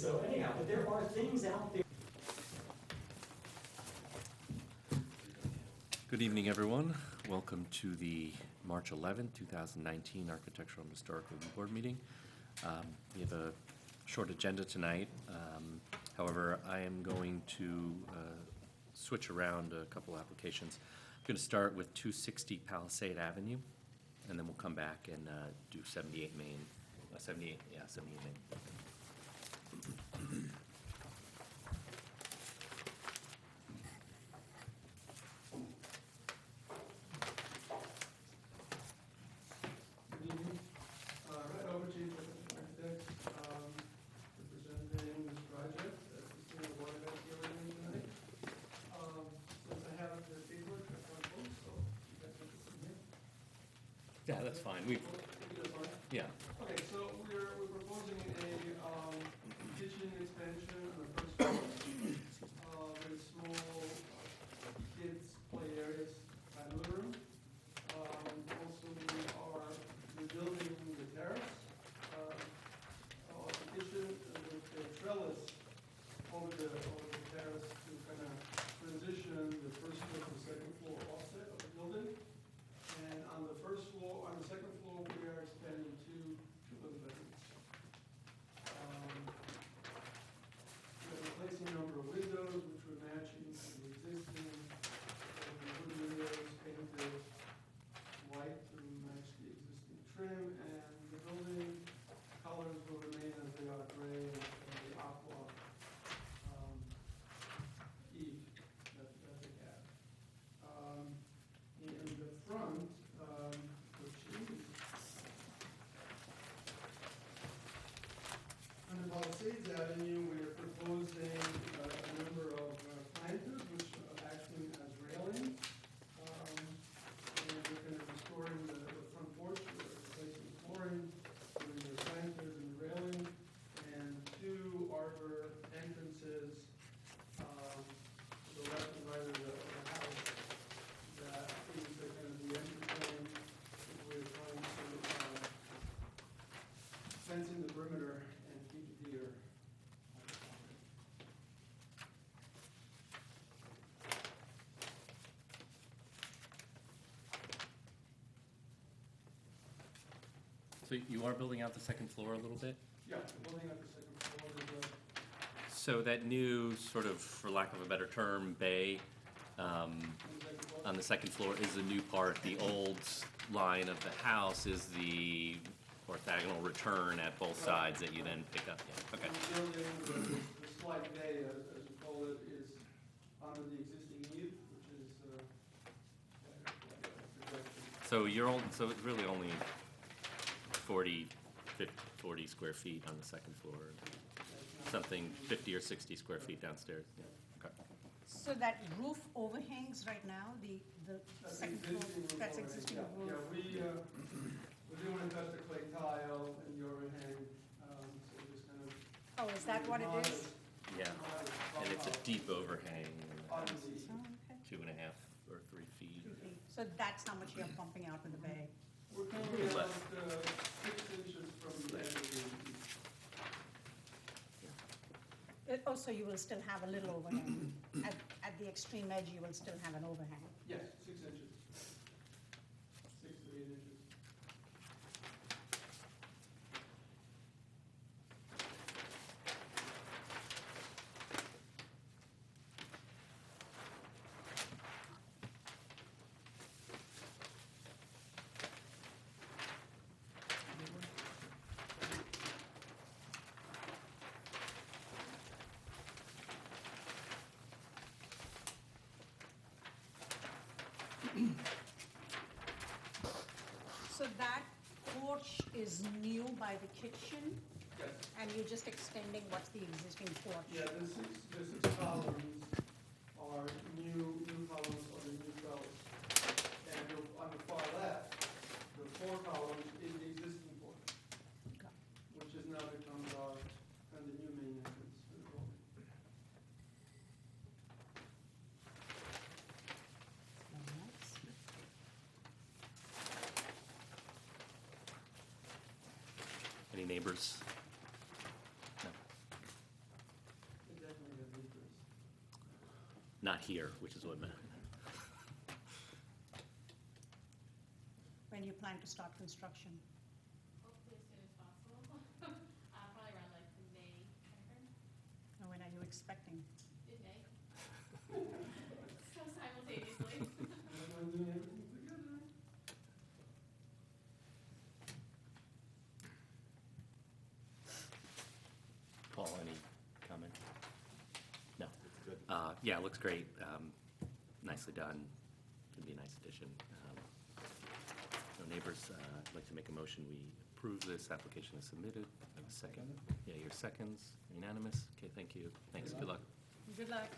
So anyhow, but there are things out there. Good evening, everyone. Welcome to the March 11th, 2019 Architectural and Historical Review Board meeting. We have a short agenda tonight. However, I am going to switch around a couple applications. I'm going to start with 260 Palisade Avenue, and then we'll come back and do 78 Main. 78 Main. Yeah, that's fine. Yeah. Okay, so we're proposing a kitchen expansion on the first floor with small kids' play areas, family room. Also, we are rebuilding the terrace of the kitchen with the trellis over the terrace to kind of transition the first floor to the second floor offset of the building. And on the second floor, we are expanding two living bedrooms. We're replacing a number of windows, which we're matching to the existing wooden windows, painted white to match the existing trim, and the building colors will remain as they are, gray and the aqua eve that they have. In the front, on the Palisades Avenue, we are proposing a number of planters which are acting as railings. And we're going to be restoring the front porch, we're replacing flooring, doing the planters and the railing, and two arbor entrances to the left and right of the house. That is kind of the entry point. We're trying to fence in the perimeter and keep the deer. So you are building out the second floor a little bit? Yeah, we're building up the second floor. So that new sort of, for lack of a better term, bay on the second floor is the new part. The old line of the house is the orthogonal return at both sides that you then pick up. Yeah. Okay. The building, the slide bay, as we call it, is under the existing eve, which is projection. So it's really only 40 square feet on the second floor. Something 50 or 60 square feet downstairs. Yeah. Okay. So that roof overhangs right now, the second floor, that's existing roof? Yeah, we didn't want to touch the clay tile and the overhang, so we just kind of. Oh, is that what it is? Yeah, and it's a deep overhang, Oh, okay. 2.5 or 3 feet. 2 feet. So that's how much you're pumping out in the bay? We're currently about 6 inches from the edge of the. Oh, so you will still have a little overhang. At the extreme edge, you will still have an overhang. Yes, 6 inches. 6 to 8 inches. So that porch is new by the kitchen, Yes. and you're just extending what's the existing porch? Yeah, the six columns are new columns or the new trellis. And on the far left, the 4 columns is the existing porch, Okay. which has now become our, kind of the new main entrance to the building. Any neighbors? No. not here, which is what meant. When you plan to start construction? Hopefully as soon as possible. Probably around like May timeframe, Or when are you expecting? in May. So simultaneously. Everyone doing everything together. Paul, any comment? No. It's good. Yeah, it looks great. Nicely done. Could be a nice addition. So neighbors, I'd like to make a motion. We approve this application as submitted. Have a second? Yeah, your seconds. Unanimous? Okay, thank you. Thanks. Good luck. Good luck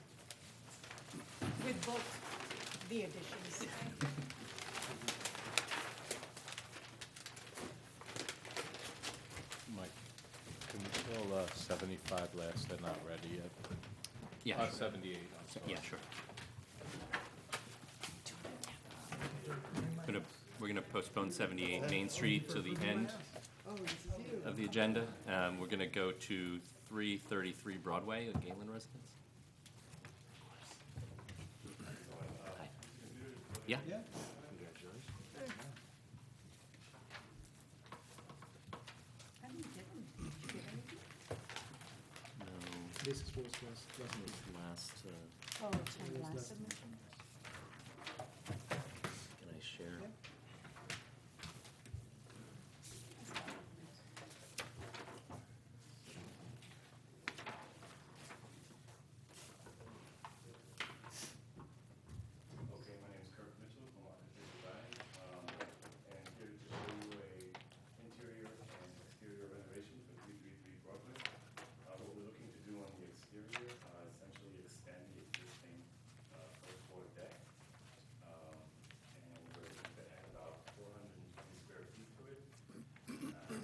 with both the additions. Mike, can you tell 75 last, they're not ready yet? Yeah. 78, I'm sorry. Yeah, sure. We're gonna postpone 78 Main Street to the end of the agenda. We're gonna go to 333 Broadway, the Galen residence. Hi. Yeah? I didn't get them. Did you get anything? No, This is was last meeting. last, Oh, it's on the It was last last submission. can I share? Okay, my name is Kirk Mitchell from Architect Design, and here to show you a interior and exterior renovation for 333 Broadway. What we're looking to do on the exterior, essentially extend the existing first floor deck. And we're looking to add about 420 square feet to it, to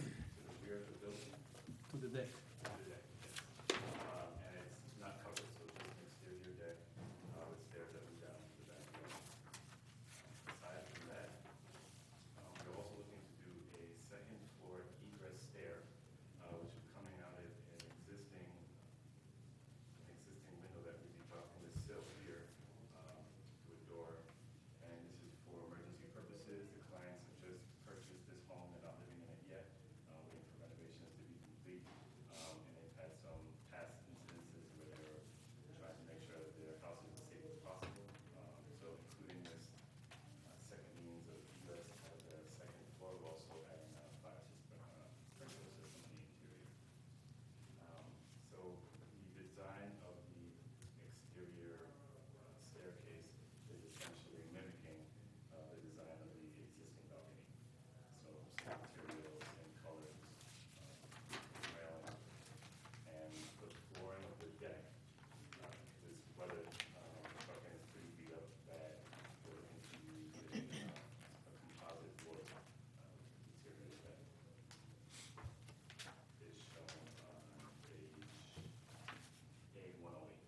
the rear of the building. To the deck. To the deck, yes. And it's not covered, so it's just an exterior deck with stairs that lead down to the back door. Aside from that, we're also looking to do a second floor egress stair, which is coming out of an existing window that we'd be dropping the sill here to a door. And this is for emergency purposes. The clients have just purchased this home, they're not living in it yet, waiting for renovations to be complete. And they've had some past incidences where they were trying to make sure that their house is as safe as possible. So including this second means of egress out of the second floor, we're also adding a fire system, sprinkler system in the interior. So the design of the exterior staircase is essentially mimicking the design of the existing balcony. So same materials, same colors, railing, and the flooring of the deck. This weather, trucking is pretty beat up bad. We're looking to use a composite wood interior that is shown on page A108.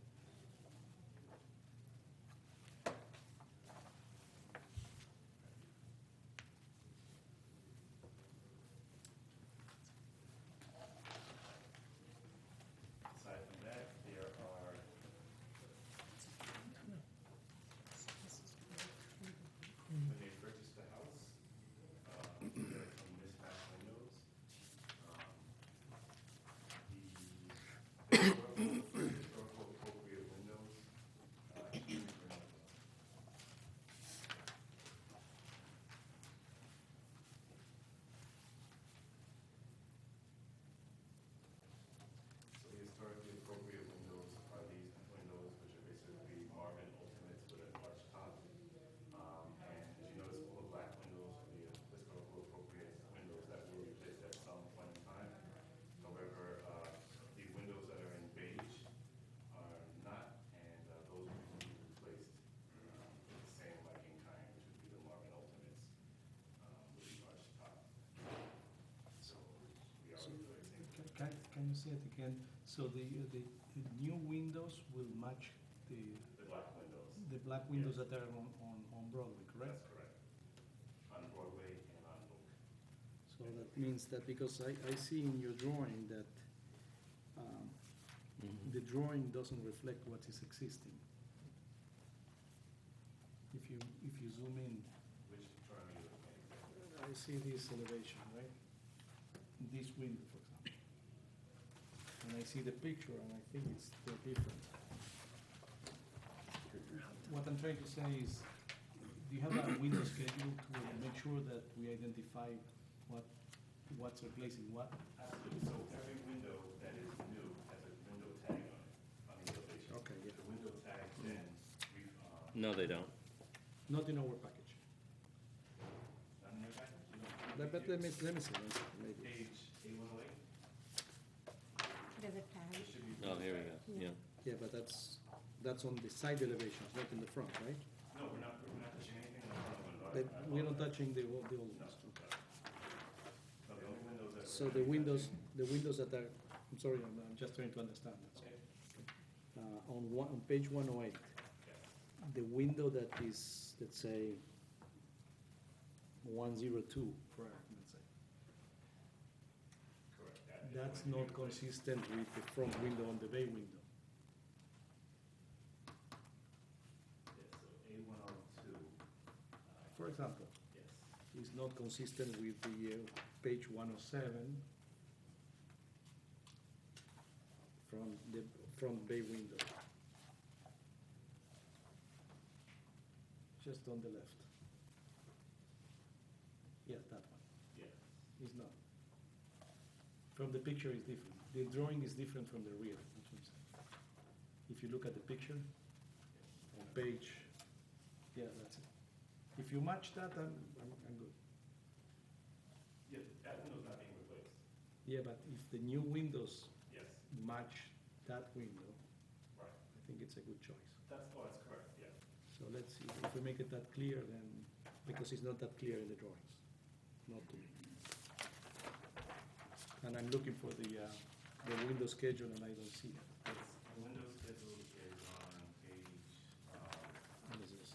Aside from that, there are when they purchased the house, there are some mismatched windows. The historical appropriate windows, should be removed. So the historically appropriate windows are these windows, which are basically Marvin Ultimates with an arch top. And as you notice, all the black windows are the historical appropriate windows that were replaced at some point in time. However, the windows that are in beige are not, and those will be replaced with the same liking kind, which would be the Marvin Ultimates with the arch top. So we are replacing. Can you say it again? So the new windows will match the The black windows. black windows that are on Broadway, correct? That's correct. On Broadway and on Oak. So that means that, because I see in your drawing that the drawing doesn't reflect what is existing. if you zoom in, Which drawing are you looking at exactly? I see this elevation, right? This window, for example. And I see the picture, and I think they're different. What I'm trying to say is, do you have a window schedule to make sure that we identify what's replacing what? Absolutely, so every window that is new has a window tag on the elevation. Okay, yeah. The window tag then, we've, No, they don't. Not in our package. not in your package? You don't- But let me see, maybe. Page A108, There's a tag. there should be. Oh, here we go, yeah. Yeah, but that's on the side elevations, not in the front, right? No, we're not touching anything on the front window. But we're not touching the old ones. No, the only windows that. So the windows that are, I'm sorry, I'm just trying to understand, that's all. On page 108, the window that is, let's say, 102, for argument's sake, Correct. that's not consistent with the front window on the bay window. Yes, so A102, For example, yes. is not consistent with the page 107 from the front bay window. Just on the left. Yeah, that one. Yes. Is not. From the picture is different. The drawing is different from the real. That's what I'm saying. If you look at the picture on page, yeah, that's it. If you match that, I'm good. Yeah, that window's not being replaced. Yeah, but if the new windows Yes, match that window, right. I think it's a good choice. That's correct, yeah. So let's see, if we make it that clear, then, because it's not that clear in the drawings, not to me. And I'm looking for the window schedule and I don't see it. It's, the window schedule is on page, What is this?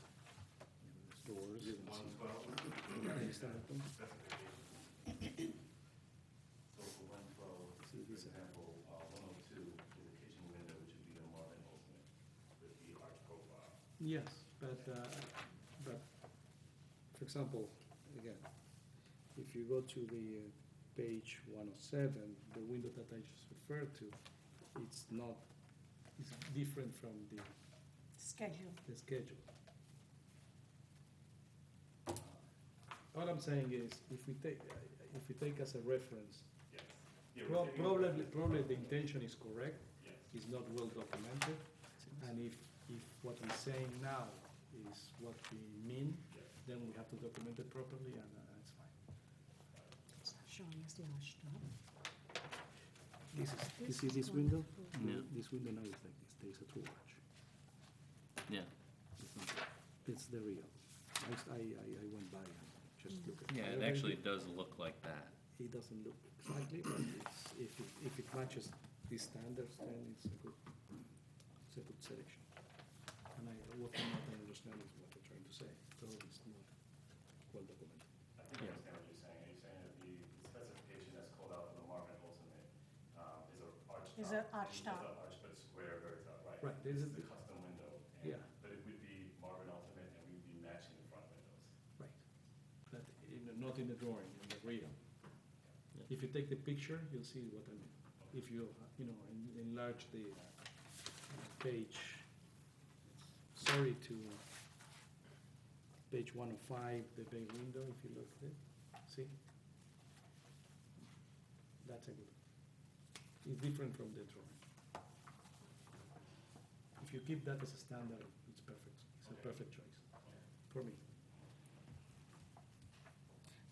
Doors. 112. Next item. Specification. So for 112, See, for this- example, 102 is a kitchen window, which would be the Marvin Ultimate with the arch profile. Yes, but, for example, again, if you go to the page 107, the window that I just referred to, it's different from the Schedule. schedule. All I'm saying is, if we take as a reference, Yes. Yeah, we're taking- probably the intention is correct, Yes. it's not well documented, and if what we're saying now is what we mean, Yes. then we have to document it properly, and it's fine. It's not showing us the arch top. You see this window? Yeah. This window now is like this, there is a true arch. Yeah. It's not there. It's the real. I went by and just looked at it. Yeah, it actually does look like that. It doesn't look exactly, but if it matches these standards, then it's a good selection. And what I'm not understanding is what they're trying to say, so it's not well documented. I think I understand what you're saying. Are you saying that the specification that's called out for the Marvin Ultimate is an arch top? Is an arch top. It's an arch, but square very top, right? Right, This there's is a- the custom window. Yeah. But it would be Marvin Ultimate, and we'd be matching the front windows. Right. But not in the drawing, in the real. If you take the picture, you'll see what I mean. If you enlarge the page, sorry, to page 105, the bay window, if you look at it, see? That's a good, it's different from the drawing. If you keep that as a standard, it's perfect, it's a perfect choice, for me.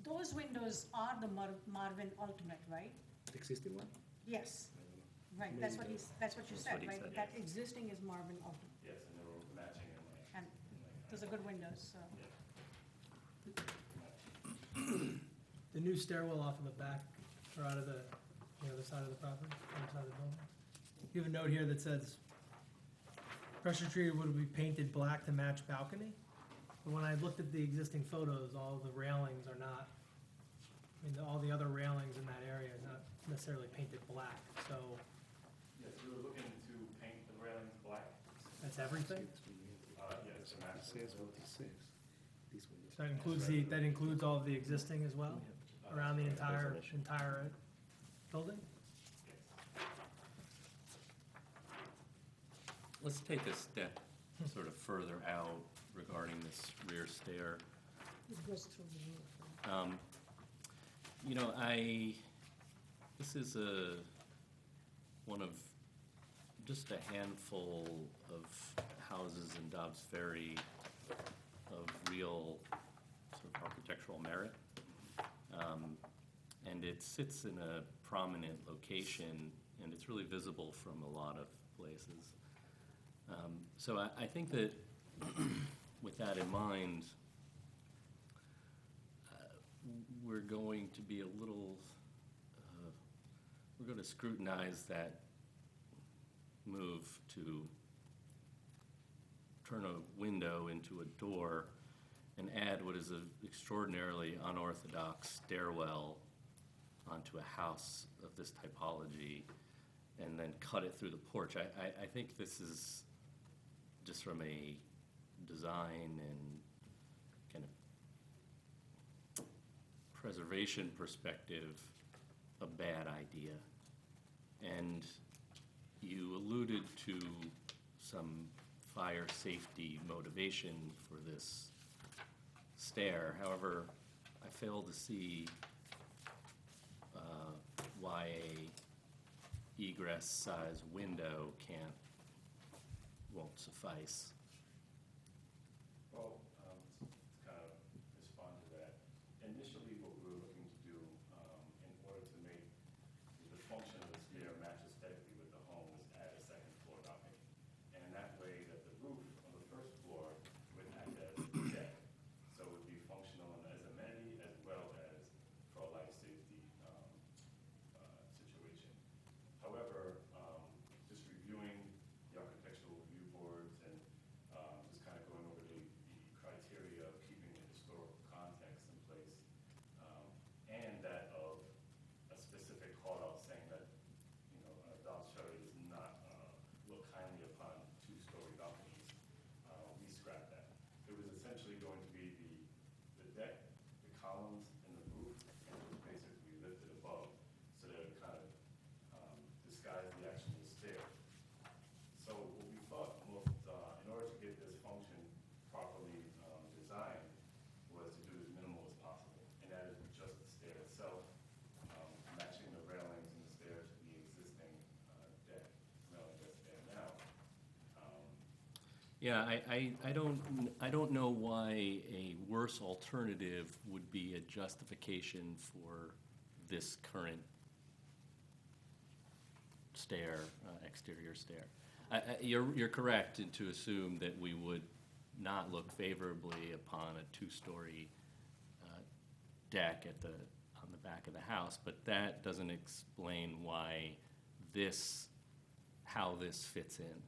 Those windows are the Marvin Ultimate, right? The existing one? Yes, I don't know. right, that's what you That's said, what he right? said. That existing is Marvin Ultimate, Yes, and they were matching in like. and those are good windows, so. The new stairwell off of the back, or out of the other side of the property, other side of the building. You have a note here that says, pressure treated wood will be painted black to match balcony. But when I looked at the existing photos, all the railings are not, all the other railings in that area are not necessarily painted black, so Yes, we were looking to paint the railings black. that's everything? Yes, to match. It says what it says. These windows. That includes all of the existing as well, around the entire building? Let's take a step sort of further out regarding this rear stair. It goes through the roof. You know, this is one of just a handful of houses in Dobbs Ferry of real sort of architectural merit. And it sits in a prominent location, and it's really visible from a lot of places. So I think that with that in mind, we're going to be a little, we're going to scrutinize that move to turn a window into a door and add what is an extraordinarily unorthodox stairwell onto a house of this typology and then cut it through the porch. I think this is, just from a design and kind of preservation perspective, a bad idea. And you alluded to some fire safety motivation for this stair. However, I fail to see why a egress size window won't suffice. Well, to kind of respond to that, initially what we were looking to do in order to make the function of the stair match aesthetically with the home was add a second floor balcony. And that way that the roof on the first floor would act as a deck. So it would be functional as amenity as well as for a life safety situation. However, just reviewing the architectural review boards and just kind of going over the criteria of keeping the historical context in place, and that of a specific call-out saying that, Dobbs Ferry does not look kindly upon two-story balconies, we scrapped that. It was essentially going to be the deck, the columns, and the roof, and it was basically lifted above so that it kind of disguised the actual stair. So what we thought most, in order to get this function properly designed, was to do as minimal as possible, and that is just the stair itself, matching the railings and the stair to the existing deck railing that's there now. Yeah, I don't know why a worse alternative would be a justification for this current stair, exterior stair. You're correct to assume that we would not look favorably upon a two-story deck on the back of the house, but that doesn't explain how this fits in.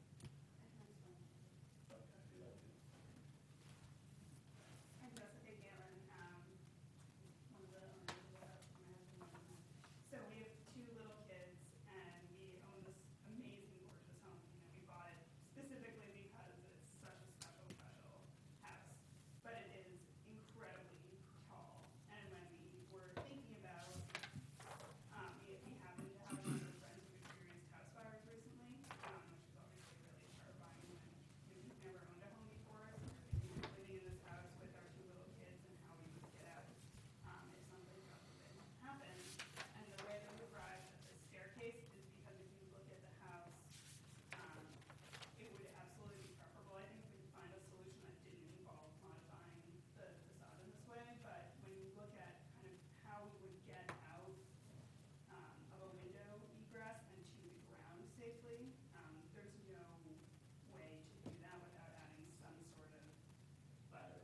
I'm Jessica Galen, one of the owners of the house, my husband owns it. So we have two little kids, and we own this amazing, gorgeous home. We bought it specifically because it's such a special house. But it is incredibly tall. And when we were thinking about, we happen to have a number of friends who've experienced house fires recently, which is obviously really terrifying when we've never owned a home before. So we're thinking of living in this house with our two little kids and how we would get out if something God forbid happened. And the way that we arrived at this staircase is because if you look at the house, it would absolutely be preferable, I think, if we could find a solution that didn't involve modifying the facade in this way. But when you look at kind of how we would get out of a window egress and to the ground safely, there's no way to do that without adding some sort of ladder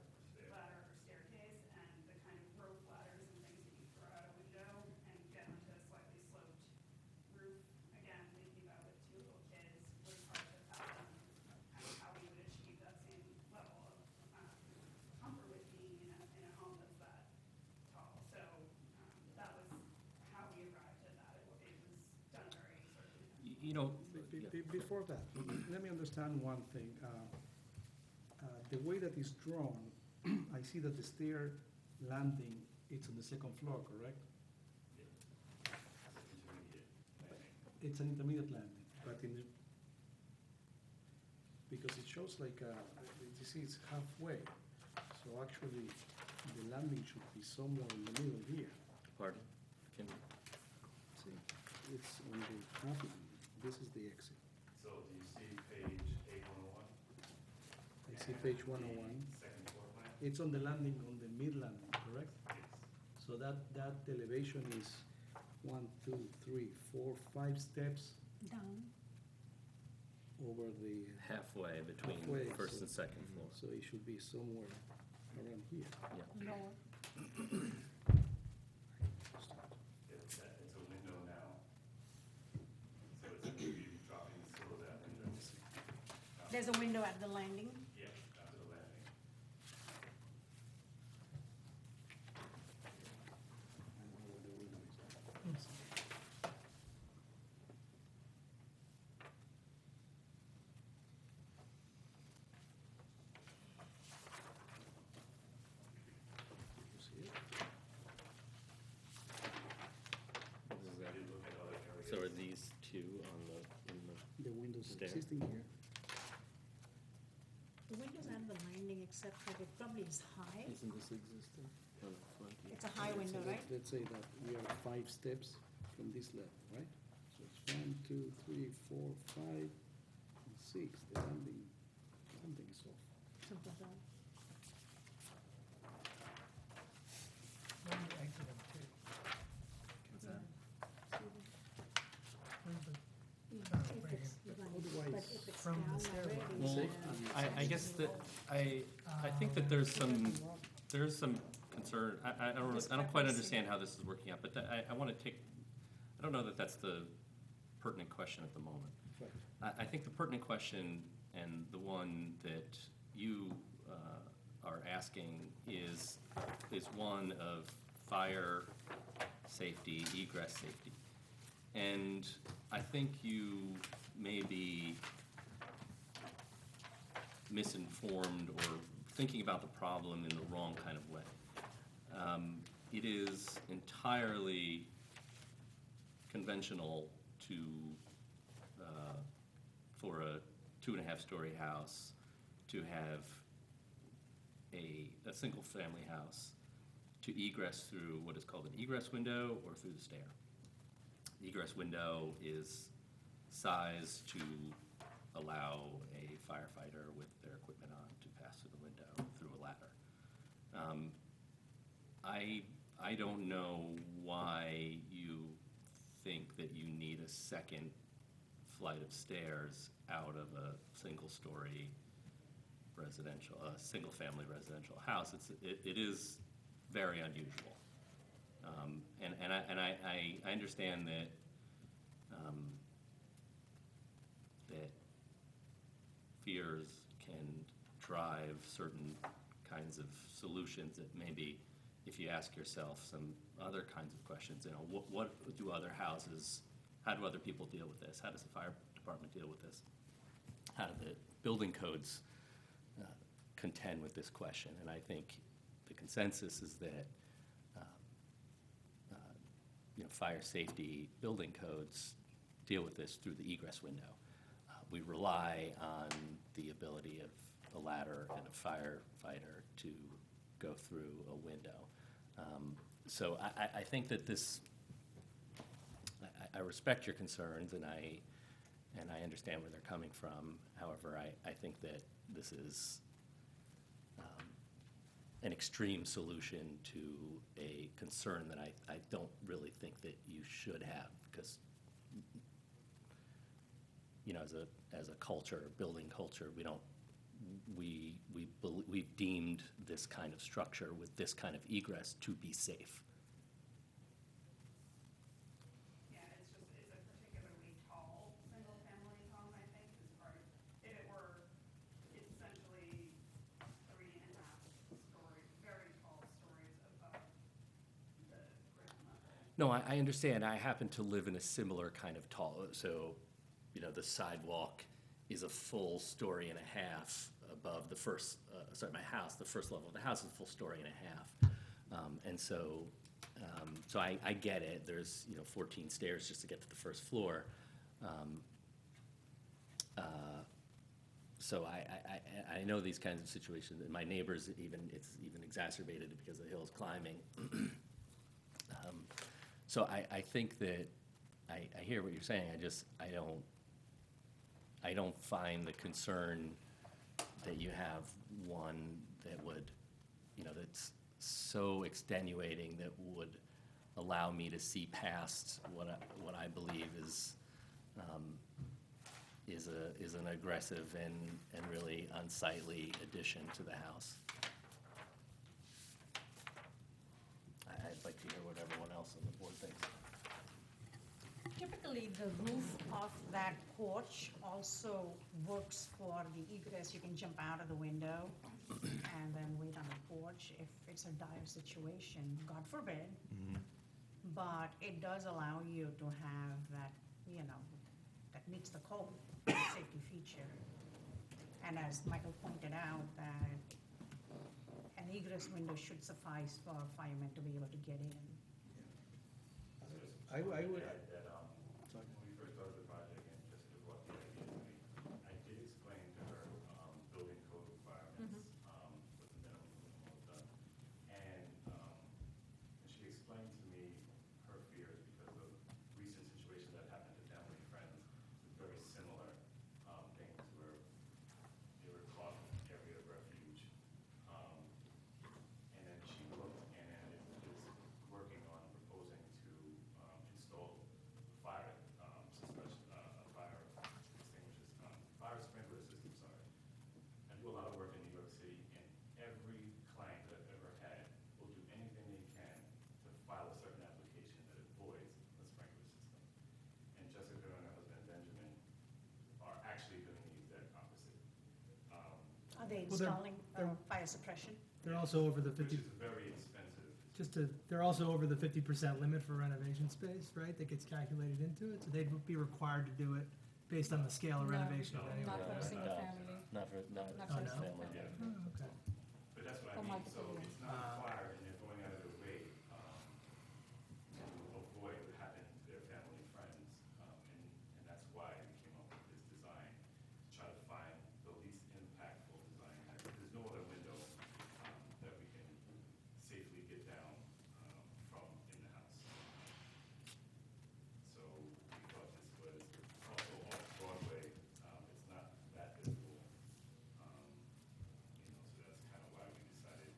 or staircase, and the kind of rope ladders and things that you throw out a window and get onto a slightly sloped roof. Again, thinking about with two little kids was hard to fathom kind of how we would achieve that same level of comfort with being in a home that's that tall. So that was how we arrived at that. It was done very sort of Before that, let me understand one thing. The way that it's drawn, I see that the stair landing, it's on the second floor, correct? It's an intermediate landing, but in the, because it shows like, you see it's halfway. So actually, the landing should be somewhere in the middle here. Pardon? Can, See, it's on the half landing. This is the exit. So do you see page A101? I see page 101. Second floor plan? It's on the landing, on the mid landing, correct? Yes. So that elevation is 1, 2, 3, 4, 5 steps Down. over the, halfway between Halfway, first so- and second floor. so it should be somewhere around here. Yeah. Lower. It's a window now. So it's going to be dropping the sill of that window. There's a window at the landing. Yeah, after the landing. I don't know where the window is. You see it? This is that- You look at other areas. So are these two on the, in the, The windows Stair. existing here? The windows at the landing, except that it probably is high. isn't this existing on the front here? It's a high window, right? Let's say that we are 5 steps from this level, right? So it's 1, 2, 3, 4, 5, and 6. The landing is off. Something like that. When you exit them too. What's that? Where's the, Yeah, Oh, if right it's here. like- Otherwise, But if it's from the down stairwell. already, Well, then- I guess that, I think that there's some concern, I don't quite understand how this is working out, but I wanna take, I don't know that that's the pertinent question at the moment. Right. I think the pertinent question, and the one that you are asking, is one of fire safety, egress safety. And I think you may be misinformed or thinking about the problem in the wrong kind of way. It is entirely conventional to, for a 2.5-story house, to have a single-family house to egress through what is called an egress window or through the stair. The egress window is sized to allow a firefighter with their equipment on to pass through the window through a ladder. I don't know why you think that you need a second flight of stairs out of a single-story residential, a single-family residential house. It is very unusual. And I understand that, that fears can drive certain kinds of solutions that maybe, if you ask yourself some other kinds of questions, you know, what do other houses, how do other people deal with this? How does the fire department deal with this? How do the building codes contend with this question? And I think the consensus is that you know, fire safety building codes deal with this through the egress window. We rely on the ability of a ladder and a firefighter to go through a window. So I think that this, I respect your concerns, and I understand where they're coming from. However, I think that this is an extreme solution to a concern that I don't really think that you should have, because, you know, as a culture, building culture, we've deemed this kind of structure with this kind of egress to be safe. Yeah, it's a particularly tall, single-family home, I think, is part of, if it were essentially 3.5 stories, very tall stories above the ground level. No, I understand. I happen to live in a similar kind of tall, so, you know, the sidewalk is a full story and a half above the first, sorry, my house, the first level of the house is a full story and a half. And so, so I get it, there's, 14 stairs just to get to the first floor. So I know these kinds of situations, and my neighbors it's even exacerbated because the hill's climbing. So I think that, I hear what you're saying, I don't find the concern that you have one that would, that's so extenuating that would allow me to see past what I believe is an aggressive and really unsightly addition to the house. I'd like to hear what everyone else on the board thinks. Typically, the roof of that porch also works for the egress. You can jump out of the window and then wait on the porch if it's a dire situation, God forbid. But it does allow you to have that, that meets the code, safety feature. And as Michael pointed out, that an egress window should suffice for firemen to be able to get in. I would, That, when we first started the project and Jessica brought the idea to me, I did explain to her, building code requirements, with the minimum done. And she explained to me her fears because of recent situations that happened to family and friends, very similar, things where they were caught in an area of refuge. And then she looked and is working on proposing to install fire suppression, fire extinguishers, fire sprinkler system, sorry. I do a lot of work in New York City, and every client that I've ever had will do anything they can to file a certain application that avoids a sprinkler system. And Jessica and her husband Benjamin are actually doing the exact opposite. Are they Well, they're- installing they're- fire suppression? They're also over the Which 50, is very expensive. they're also over the 50% limit for renovation space, right? That gets calculated into it, so they'd be required to do it based on the scale of No, renovation no, anyway. Not for a No, single no. family. Not for Not for a family, single yeah. family. Oh, okay. But that's what For I mean, multiple so units. it's not required, and they're going out of their way to avoid what happened to their family and friends. And that's why we came up with this design, to try to find the least impactful design. There's no other window that we can safely get down from in the house. So we thought this was also off Broadway, it's not that visible. So that's kind of why we decided,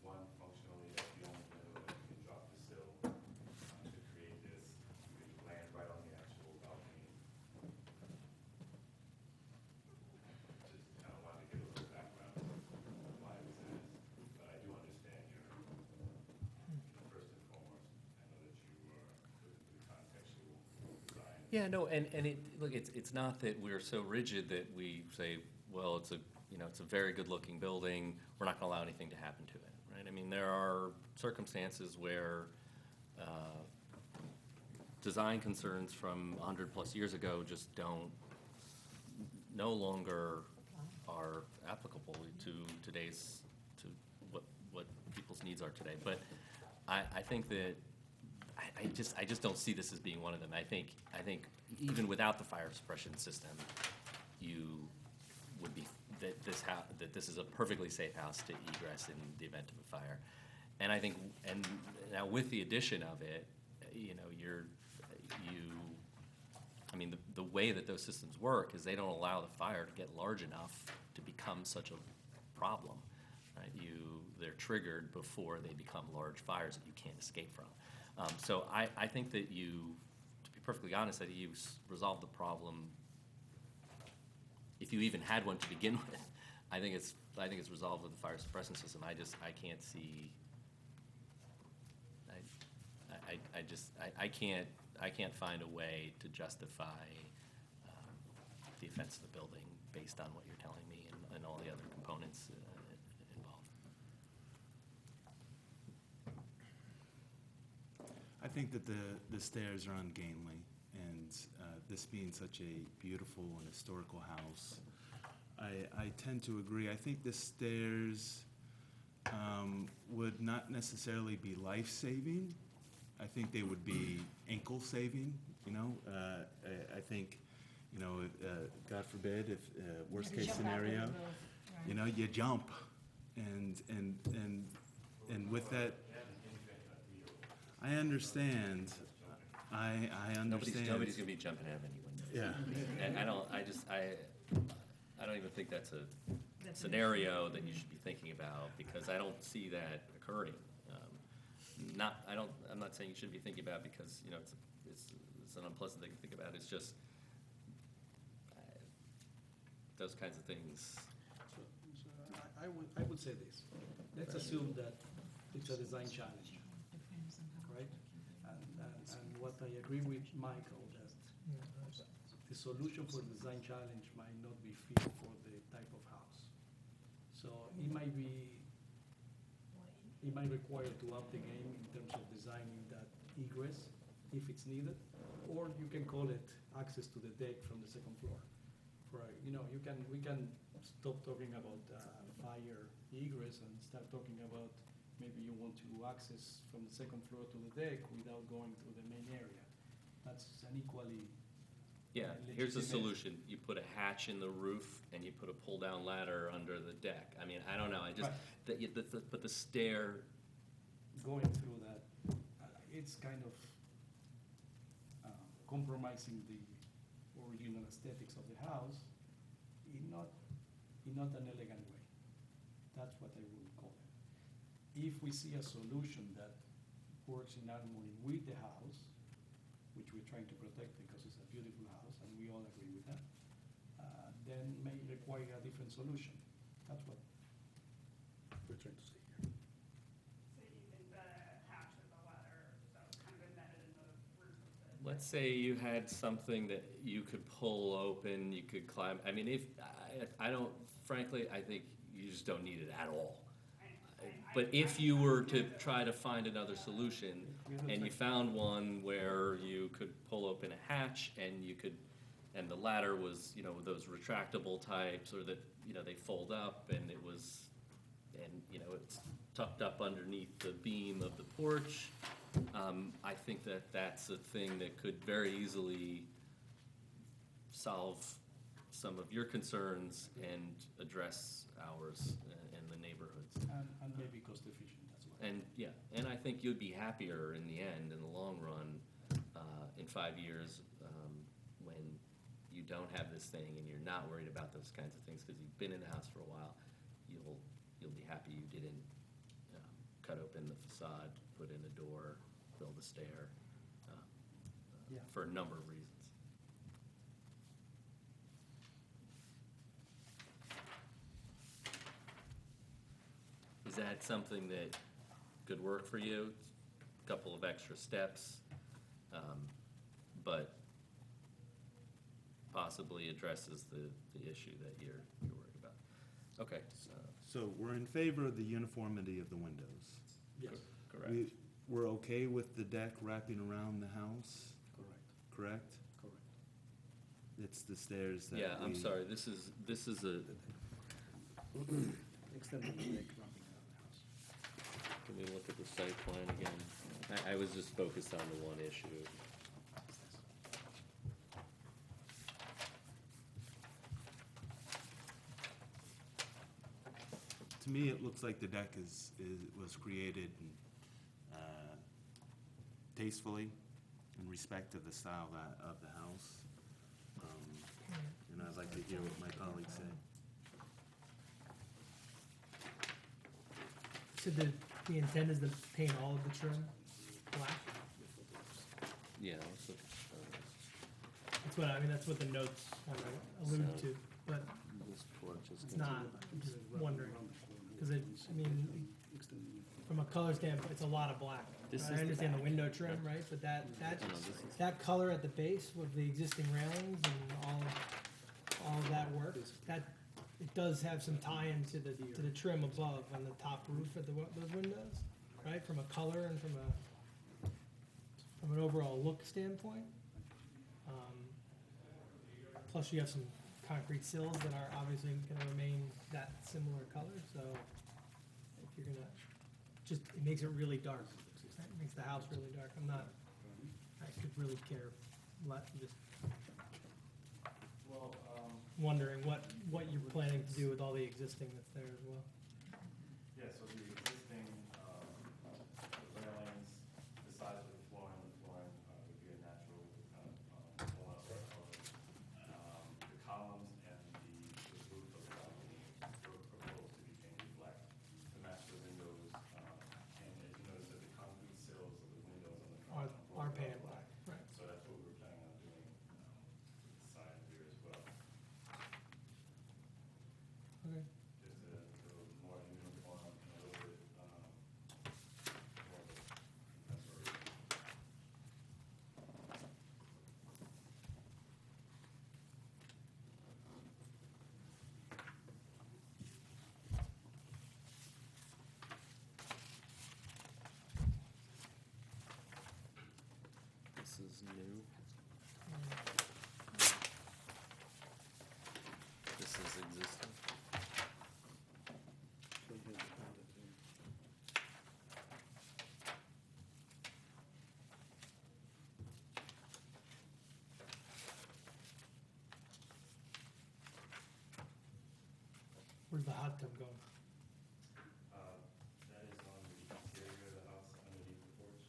one, functionally, that's the only window that we can drop the sill to create this. We could land right on the actual balcony. Just kind of wanted to give a little background of why it was asked. But I do understand your, first and foremost, I know that you are looking for the contextual design. Yeah, no, and look, it's not that we're so rigid that we say, well, it's a very good-looking building, we're not gonna allow anything to happen to it, right? I mean, there are circumstances where design concerns from 100+ years ago just no longer are applicable to today's, to what people's needs are today. But I think that, I just don't see this as being one of them. I think even without the fire suppression system, you would be, that this is a perfectly safe house to egress in the event of a fire. And I think, and now with the addition of it, I mean, the way that those systems work is they don't allow the fire to get large enough to become such a problem, right? They're triggered before they become large fires that you can't escape from. So I think that to be perfectly honest, that you resolve the problem, if you even had one to begin with. I think it's resolved with the fire suppression system. I can't see. I can't find a way to justify the offense of the building based on what you're telling me and all the other components involved. I think that the stairs are ungainly, and this being such a beautiful and historical house, I tend to agree. I think the stairs would not necessarily be life-saving. I think they would be ankle-saving, you know? I think, you know, God forbid, if, worst-case Jump out scenario, into the- right. you know, you jump, and with that, I understand, I understand. Nobody's gonna be jumping out of any window. Yeah. And I don't even think that's a That's an scenario that you should be thinking about, because I don't see that occurring. I'm not saying you shouldn't be thinking about it because, you know, it's an unpleasant thing to think about, it's just, those kinds of things. So I would say this. Let's assume that it's a design challenge, right? And what I agree with Michael, that the solution for the design challenge might not be fit for the type of house. So it might require to up the game in terms of designing that egress if it's needed, or you can call it access to the deck from the second floor. We can stop talking about fire egress and start talking about maybe you want to access from the second floor to the deck without going through the main area. That's an equally Yeah, here's the legitimate- solution. You put a hatch in the roof and you put a pull-down ladder under the deck. I mean, I don't know, but the stair, going through that, it's kind of compromising the original aesthetics of the house in not an elegant way. That's what I would call it. If we see a solution that works in harmony with the house, which we're trying to protect because it's a beautiful house and we all agree with that, then may require a different solution. That's what we're trying to say here. So you think the hatch or the ladder that was kind of embedded in the roof of the. let's say you had something that you could pull open, you could climb. I mean, I don't, frankly, I think you just don't need it at all. But if you were to try to find another solution, and you found one where you could pull open a hatch and the ladder was, you know, those retractable types, or that, you know, they fold up and you know, it's tucked up underneath the beam of the porch, I think that's a thing that could very easily solve some of your concerns and address ours and the neighborhoods. And maybe cost efficient as well. And, yeah, and I think you'd be happier in the end, in the long run, in 5 years, when you don't have this thing and you're not worried about those kinds of things, because you've been in the house for a while, you'll be happy you didn't cut open the facade, put in a door, build a stair, Yeah. for a number of reasons. Is that something that could work for you? A couple of extra steps, but possibly addresses the issue that you're worried about. Okay, So we're in favor of the uniformity of the windows. Yes, correct. We're okay with the deck wrapping around the house, correct, correct? correct. It's the stairs that Yeah, I'm we- sorry, this is a, Extended the deck wrapping around the house. can we look at the site plan again? I was just focused on the one issue. To me, it looks like the deck was created tastefully in respect to the style of the house. And I'd like to hear what my colleagues say. So the intent is to paint all of the trim black? Yeah, so, That's what, I mean, that's what the notes kind of allude to, but this porch is. it's not, I'm just wondering. Because it, I mean, from a color standpoint, it's a lot of black. This I is the understand the back, window trim, right, but that No, this is- that color at the base with the existing railings and all of that work, that, it does have some tie-in to the trim above on the top roof of those windows, right, from a color and from an overall look standpoint. Plus you have some concrete sills that are obviously gonna remain that similar color, so if you're gonna, just, it makes it really dark. It makes the house really dark. I could really care less, just Well, wondering what you're planning to do with all the existing that's there as well. yeah, so the existing, the railings, the size of the flooring would be a natural kind of, walnut color. The columns and the roof of the balcony were proposed to be painted black to match the windows. And as you notice that the concrete sills of the windows on the front. Are painted black, right? So that's what we're planning on doing, with the side and rear as well. Okay. Just a little more uniform, and a little bit, more of a contemporary. This is new. This is existing. Where's the hot tub going? That is on the interior of the house underneath the porch.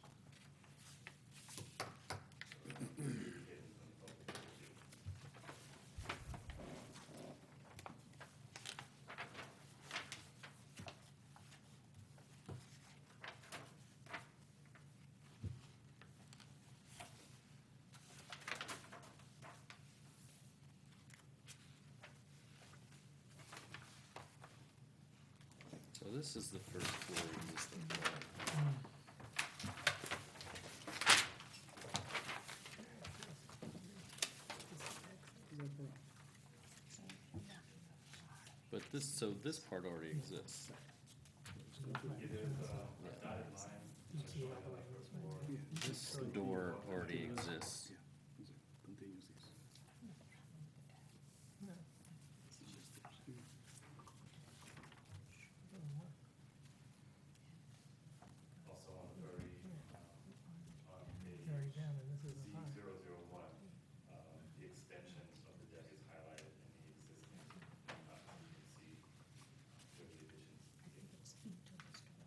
Hidden from the public view. So this is the first floor existing flooring. But this part already exists. Yeah, there's a dotted line showing on the first floor. This door already exists. Also on the very, on page Very down, and this is the hot. C001, the extension of the deck is highlighted in the existing, so you can see where the additions. I think it's into this door.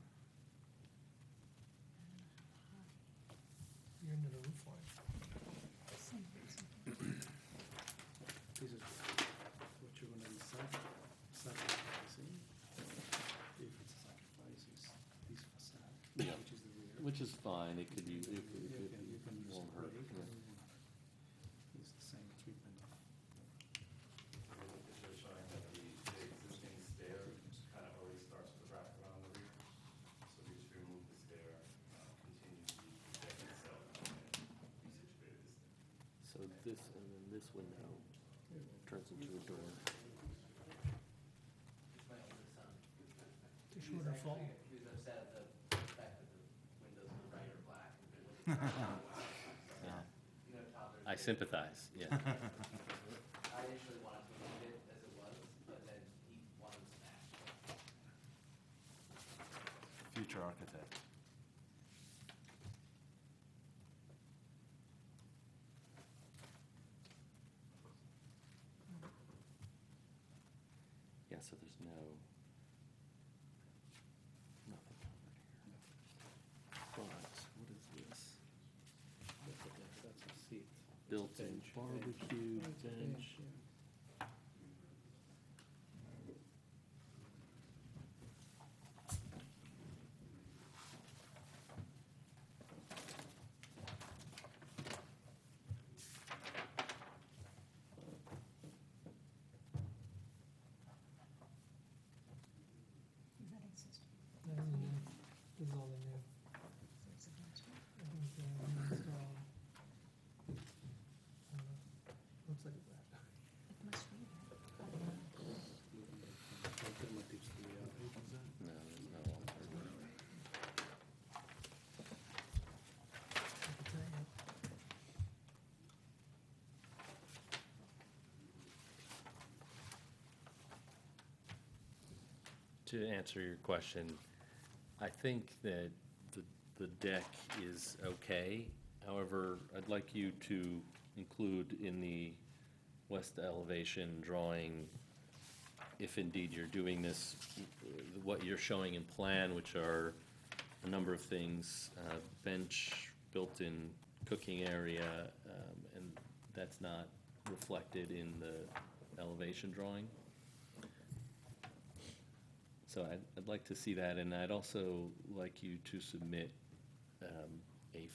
You're into the roof line. This is what you're gonna be sacrificing. If it's a sacrifice, it's this facade, Yeah. which is the rear. Which is fine, it could be, You can use won't hurt, gray, yeah. it's the same treatment. They're showing that the existing stair kind of already starts with a wrap around the rear. So we just remove the stair, continue the deck itself, and resituate this thing. So this, and then this window turns into a door. It's a shorter fall. He was upset at the fact that the windows were bright or black. You know, toddlers. I sympathize, yeah. I initially wanted to leave it as it was, but then he wanted to smash. Future architect. Yeah, so there's nothing covered here. But, what is this? That's a seat. Built-in Bench. barbecue bench. Is that existing? This is all the new. So it's against it? I think, installed. I don't know. Looks like a wrap. To answer your question, I think that the deck is okay. However, I'd like you to include in the west elevation drawing, if indeed you're doing this, what you're showing in plan, which are a number of things, bench, built-in cooking area, and that's not reflected in the elevation drawing. So I'd like to see that, and I'd also like you to submit a